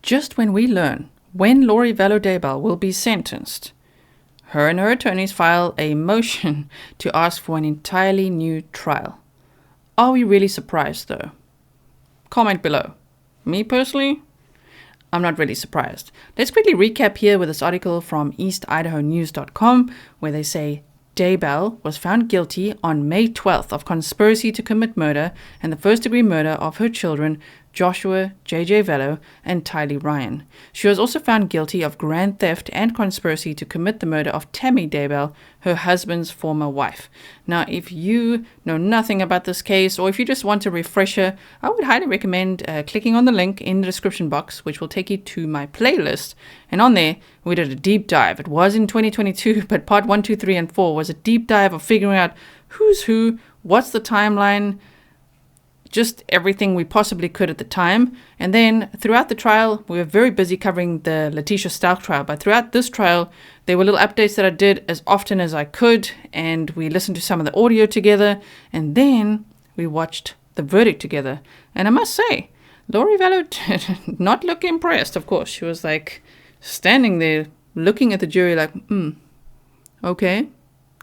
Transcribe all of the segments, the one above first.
Just when we learn when Lori Vallow Daybell will be sentenced, her and her attorneys file a motion to ask for an entirely new trial. Are we really surprised though? Comment below. Me personally, I'm not really surprised. Let's quickly recap here with this article from eastidahonews.com where they say Daybell was found guilty on May 12th of conspiracy to commit murder and the first-degree murder of her children, Joshua J.J. Vallow and Tylee Ryan. She was also found guilty of grand theft and conspiracy to commit the murder of Tammy Daybell, her husband's former wife. Now, if you know nothing about this case, or if you just want a refresher, I would highly recommend clicking on the link in the description box, which will take you to my playlist. And on there, we did a deep dive. It was in 2022, but part 1, 2, 3, and 4 was a deep dive of figuring out who's who, what's the timeline, just everything we possibly could at the time. And then throughout the trial, we were very busy covering the Letitia Stout trial. But throughout this trial, there were little updates that I did as often as I could. And we listened to some of the audio together. And then we watched the verdict together. And I must say, Lori Vallow did not look impressed, of course. She was like standing there looking at the jury like, okay,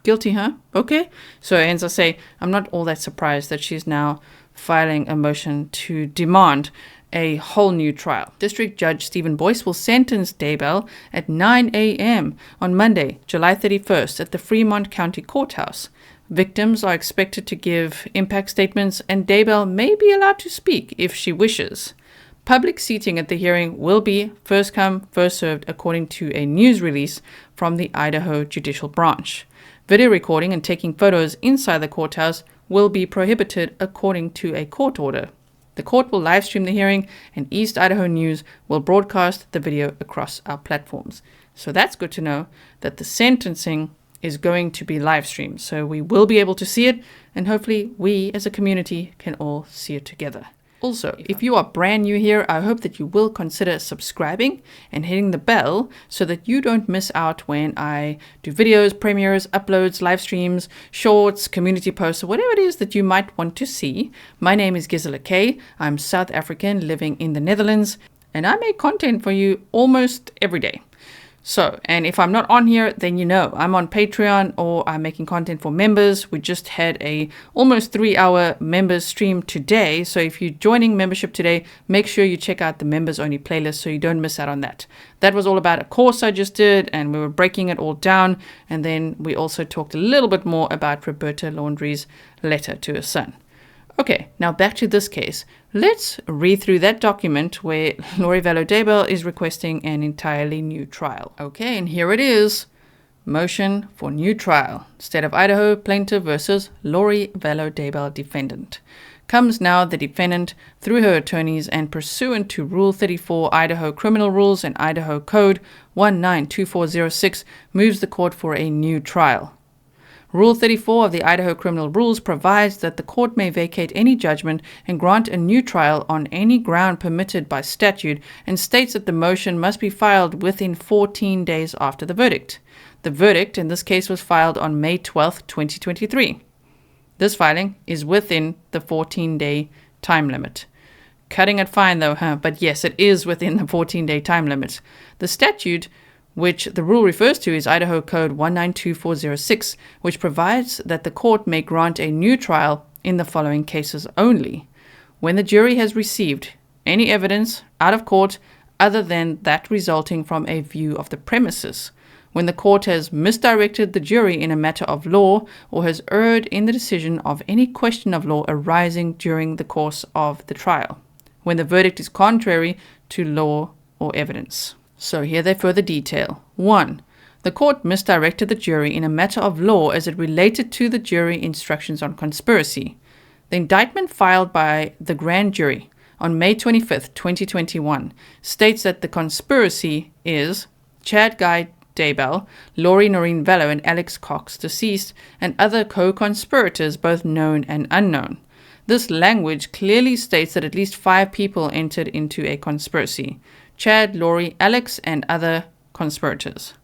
guilty, huh? Okay. So as I say, I'm not all that surprised that she's now filing a motion to demand a whole new trial. District Judge Stephen Boyce will sentence Daybell at 9 a.m. on Monday, July 31st at the Fremont County Courthouse. Victims are expected to give impact statements and Daybell may be allowed to speak if she wishes. Public seating at the hearing will be first come, first served according to a news release from the Idaho Judicial Branch. Video recording and taking photos inside the courthouse will be prohibited according to a court order. The court will live stream the hearing and East Idaho News will broadcast the video across our platforms. So that's good to know that the sentencing is going to be live streamed. So we will be able to see it and hopefully we as a community can all see it together. Also, if you are brand new here, I hope that you will consider subscribing and hitting the bell so that you don't miss out when I do videos, premieres, uploads, live streams, shorts, community posts, or whatever it is that you might want to see. My name is Gisela K. I'm South African living in the Netherlands, and I make content for you almost every day. So, and if I'm not on here, then you know I'm on Patreon or I'm making content for members. We just had a almost 3-hour members stream today. So if you're joining membership today, make sure you check out the members only playlist so you don't miss out on that. That was all about a course I just did and we were breaking it all down. And then we also talked a little bit more about Roberta Laundrie's letter to her son. Okay, now back to this case. Let's read through that document where Lori Vallow Daybell is requesting an entirely new trial. Okay, and here it is. Motion for new trial. State of Idaho plaintiff versus Lori Vallow Daybell defendant. Comes now the defendant through her attorneys and pursuant to Rule 34 Idaho Criminal Rules and Idaho Code 192406 moves the court for a new trial. Rule 34 of the Idaho Criminal Rules provides that the court may vacate any judgment and grant a new trial on any ground permitted by statute and states that the motion must be filed within 14 days after the verdict. The verdict in this case was filed on May 12, 2023. This filing is within the 14-day time limit. Cutting it fine though, huh? But yes, it is within the 14-day time limit. The statute which the rule refers to is Idaho Code 192406, which provides that the court may grant a new trial in the following cases only. When the jury has received any evidence out of court other than that resulting from a view of the premises, when the court has misdirected the jury in a matter of law or has erred in the decision of any question of law arising during the course of the trial, when the verdict is contrary to law or evidence. So here they further detail. 1. The court misdirected the jury in a matter of law as it related to the jury instructions on conspiracy. The indictment filed by the grand jury on May 25, 2021 states that the conspiracy is Chad Guy Daybell, Lori Noreen Vallow, and Alex Cox, deceased, and other co-conspirators, both known and unknown. This language clearly states that at least 5 people entered into a conspiracy. Chad, Lori, Alex, and other conspirators.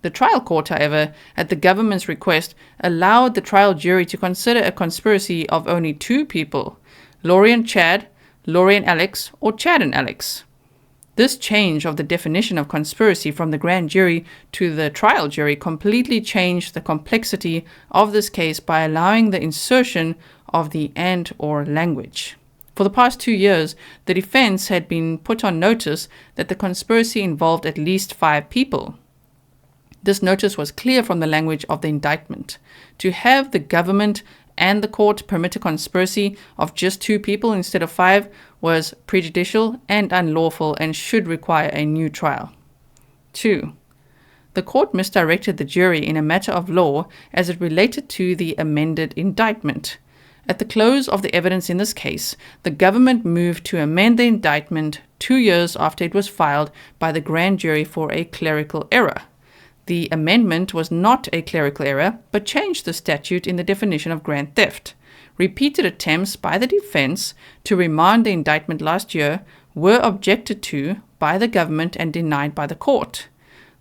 The trial court, however, at the government's request, allowed the trial jury to consider a conspiracy of only 2 people, Lori and Chad, Lori and Alex, or Chad and Alex. This change of the definition of conspiracy from the grand jury to the trial jury completely changed the complexity of this case by allowing the insertion of the and/or language. For the past 2 years, the defense had been put on notice that the conspiracy involved at least 5 people. This notice was clear from the language of the indictment. To have the government and the court permit a conspiracy of just 2 people instead of 5 was prejudicial and unlawful and should require a new trial. 2. The court misdirected the jury in a matter of law as it related to the amended indictment. At the close of the evidence in this case, the government moved to amend the indictment 2 years after it was filed by the grand jury for a clerical error. The amendment was not a clerical error, but changed the statute in the definition of grand theft. Repeated attempts by the defense to remand the indictment last year were objected to by the government and denied by the court.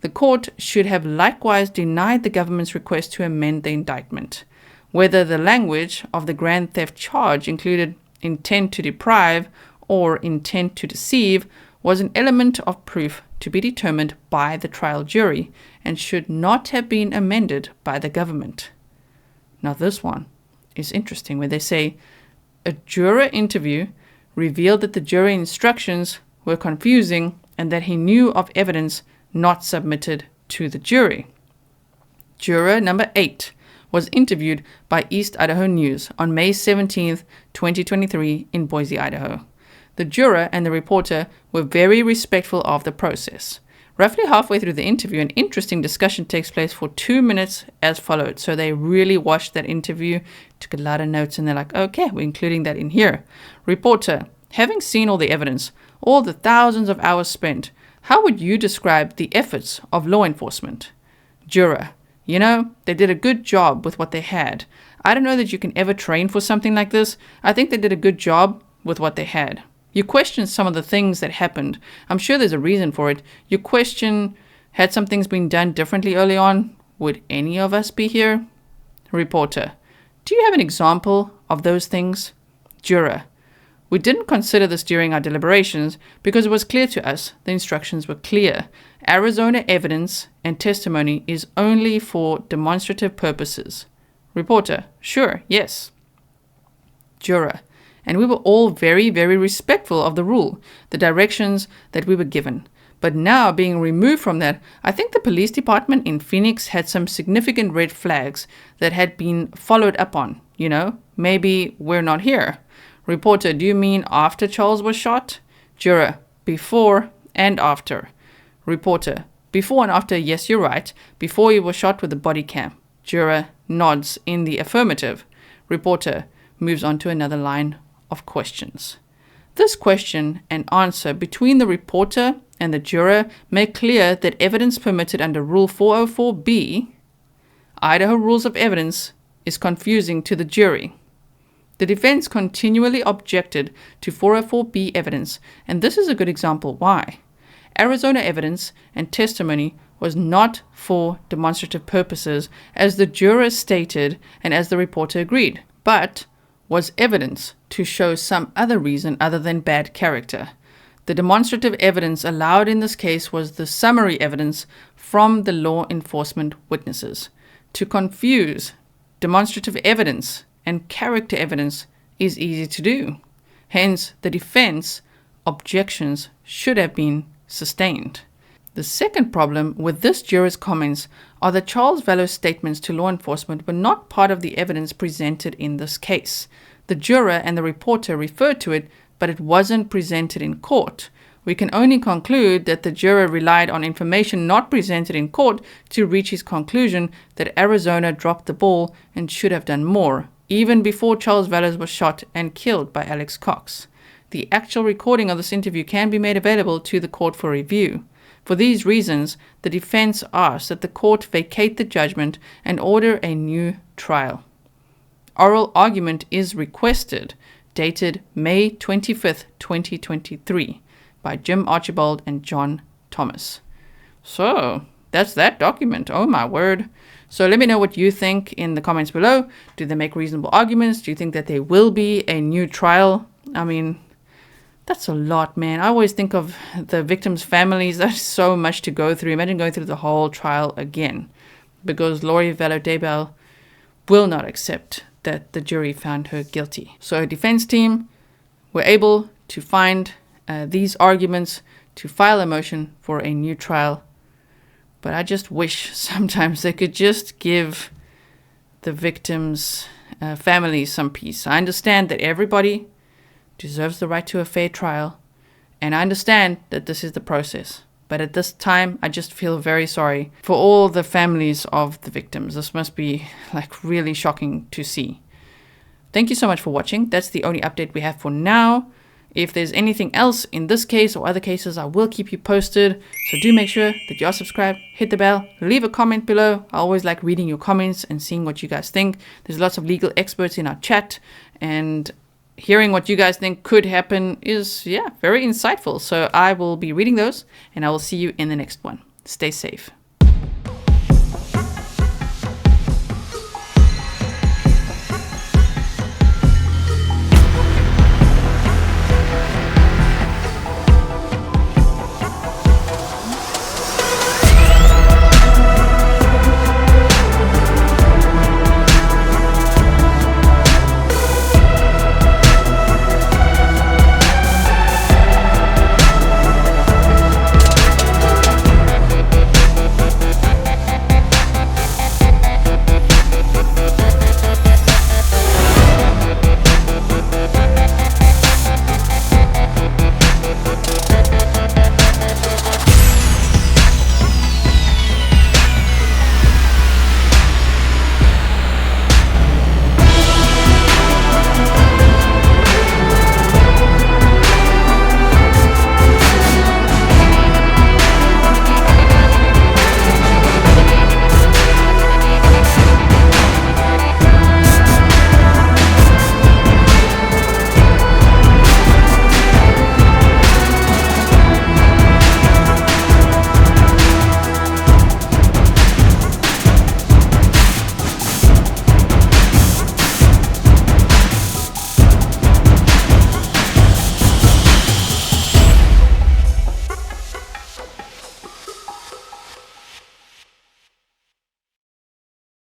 The court should have likewise denied the government's request to amend the indictment. Whether the language of the grand theft charge included intent to deprive or intent to deceive was an element of proof to be determined by the trial jury and should not have been amended by the government. Now this one is interesting, where they say a juror interview revealed that the jury instructions were confusing and that he knew of evidence not submitted to the jury. Juror number 8 was interviewed by East Idaho News on May 17, 2023 in Boise, Idaho. The juror and the reporter were very respectful of the process. Roughly halfway through the interview, an interesting discussion takes place for 2 minutes as followed. So they really watched that interview, took a lot of notes, and they're like, okay, we're including that in here. Reporter, having seen all the evidence, all the thousands of hours spent, how would you describe the efforts of law enforcement? Juror, they did a good job with what they had. I don't know that you can ever train for something like this. I think they did a good job with what they had. You question some of the things that happened. I'm sure there's a reason for it. You question, had some things been done differently early on? Would any of us be here? Reporter, do you have an example of those things? Juror, we didn't consider this during our deliberations because it was clear to us the instructions were clear. Arizona evidence and testimony is only for demonstrative purposes. Reporter, sure, yes. Juror, and we were all very, very respectful of the rule, the directions that we were given. But now, being removed from that, I think the police department in Phoenix had some significant red flags that had been followed up on. Maybe we're not here. Reporter, do you mean after Charles was shot? Juror, before and after. Reporter, before and after, yes, you're right. Before he was shot with the body cam. Juror nods in the affirmative. Reporter moves on to another line of questions. This question and answer between the reporter and the juror make clear that evidence permitted under Rule 404B, Idaho Rules of Evidence, is confusing to the jury. The defense continually objected to 404B evidence, and this is a good example why. Arizona evidence and testimony was not for demonstrative purposes, as the juror stated and as the reporter agreed, but was evidence to show some other reason other than bad character. The demonstrative evidence allowed in this case was the summary evidence from the law enforcement witnesses. To confuse demonstrative evidence and character evidence is easy to do. Hence, the defense objections should have been sustained. The second problem with this juror's comments are that Charles Vallow's statements to law enforcement were not part of the evidence presented in this case. The juror and the reporter referred to it, but it wasn't presented in court. We can only conclude that the juror relied on information not presented in court to reach his conclusion that Arizona dropped the ball and should have done more, even before Charles Vallow was shot and killed by Alex Cox. The actual recording of this interview can be made available to the court for review. For these reasons, the defense asks that the court vacate the judgment and order a new trial. Oral argument is requested, dated May 25th, 2023, by Jim Archibald and John Thomas. So, that's that document. Oh my word. So let me know what you think in the comments below. Do they make reasonable arguments? Do you think that there will be a new trial? I mean, That's a lot, man. I always think of the victims' families. That's so much to go through. Imagine going through the whole trial again. Because Lori Vallow Daybell will not accept that the jury found her guilty. So her defense team were able to find these arguments to file a motion for a new trial. But I just wish sometimes they could just give the victims' families some peace. I understand that everybody deserves the right to a fair trial, and I understand that this is the process. But at this time, I just feel very sorry for all the families of the victims. This must be like really shocking to see. Thank you so much for watching. That's the only update we have for now. If there's anything else in this case or other cases, I will keep you posted. So do make sure that you are subscribed, hit the bell, leave a comment below. I always like reading your comments and seeing what you guys think. There's lots of legal experts in our chat, and hearing what you guys think could happen is, very insightful. So I will be reading those, and I will see you in the next one. Stay safe.